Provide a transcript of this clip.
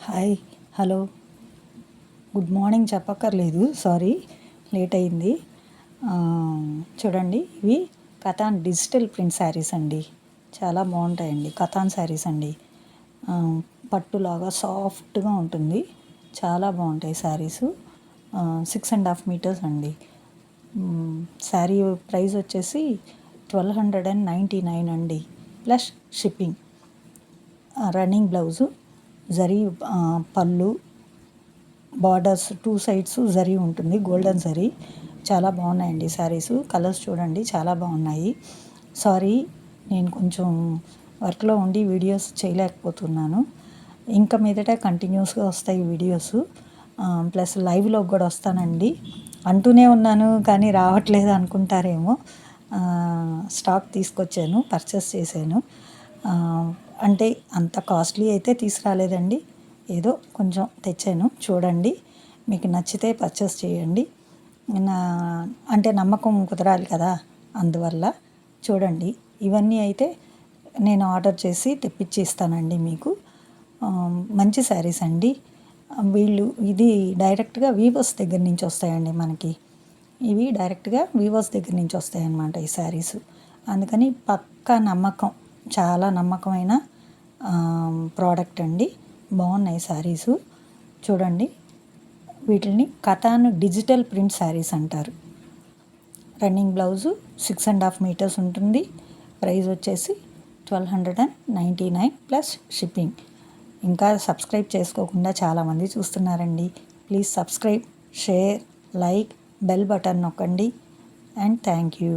Hi, hello, good morning చెప్పక్కర్లేదు. Sorry, late అయింది. చూడండి, ఇవి కథాన్ డిజిటల్ ప్రింట్ శారీస్ అండి. చాలా బాగుంటాయండి. కథాన్ శారీస్ అండి. పట్టులాగా సాఫ్ట్గా ఉంటుంది. చాలా బాగుంటాయి శారీసు. 6.5 మీటర్స్ అండి. శారీ ప్రైస్ వచ్చేసి 1299 అండి, plus shipping. Running blouse, zari పళ్ళు, బార్డర్స్ 2 సైడ్స్ జరీ ఉంటుంది, గోల్డెన్ జరీ. చాలా బాగున్నాయండి శారీసు. కలర్స్ చూడండి, చాలా బాగున్నాయి. సారీ, నేను కొంచెం వర్క్లో ఉండి వీడియోస్ చేయలేకపోతున్నాను. ఇంకా మీదట కంటిన్యూస్గా వస్తాయి వీడియోస్. ప్లస్ లైవ్లోకి కూడా వస్తానండి. అంటూనే ఉన్నాను కానీ రావట్లేదు అనుకుంటారేమో. స్టాక్ తీసుకొచ్చాను, పర్చేస్ చేశాను. అంటే అంత కాస్ట్లీ అయితే తీసుకురాలేదండి, ఏదో కొంచెం తెచ్చాను. చూడండి, మీకు నచ్చితే పర్చేస్ చేయండి. అంటే నమ్మకం కుదరాలి కదా, అందువల్ల. చూడండి, ఇవన్నీ అయితే నేను ఆర్డర్ చేసి తెప్పించి ఇస్తానండి మీకు. మంచి శారీస్ అండి. ఇది డైరెక్ట్గా వీవర్స్ దగ్గర నుంచి వస్తాయండి మనకి. ఇవి డైరెక్ట్గా వీవర్స్ దగ్గర నుంచి వస్తాయి అన్నమాట ఈ శారీస్. అందుకని పక్కా నమ్మకం, చాలా నమ్మకమైన ప్రోడక్ట్ అండి. బాగున్నాయి శారీసు. చూడండి, వీటిని కథాన్ డిజిటల్ ప్రింట్ శారీస్ అంటారు. రన్నింగ్ బ్లౌజు 6.5 మీటర్స్ ఉంటుంది. ప్రైస్ వచ్చేసి 1299 ప్లస్ షిప్పింగ్. ఇంకా సబ్స్క్రైబ్ చేసుకోకుండా చాలామంది చూస్తున్నారండి. Please subscribe, share, like, bell button నొక్కండి. And thank you.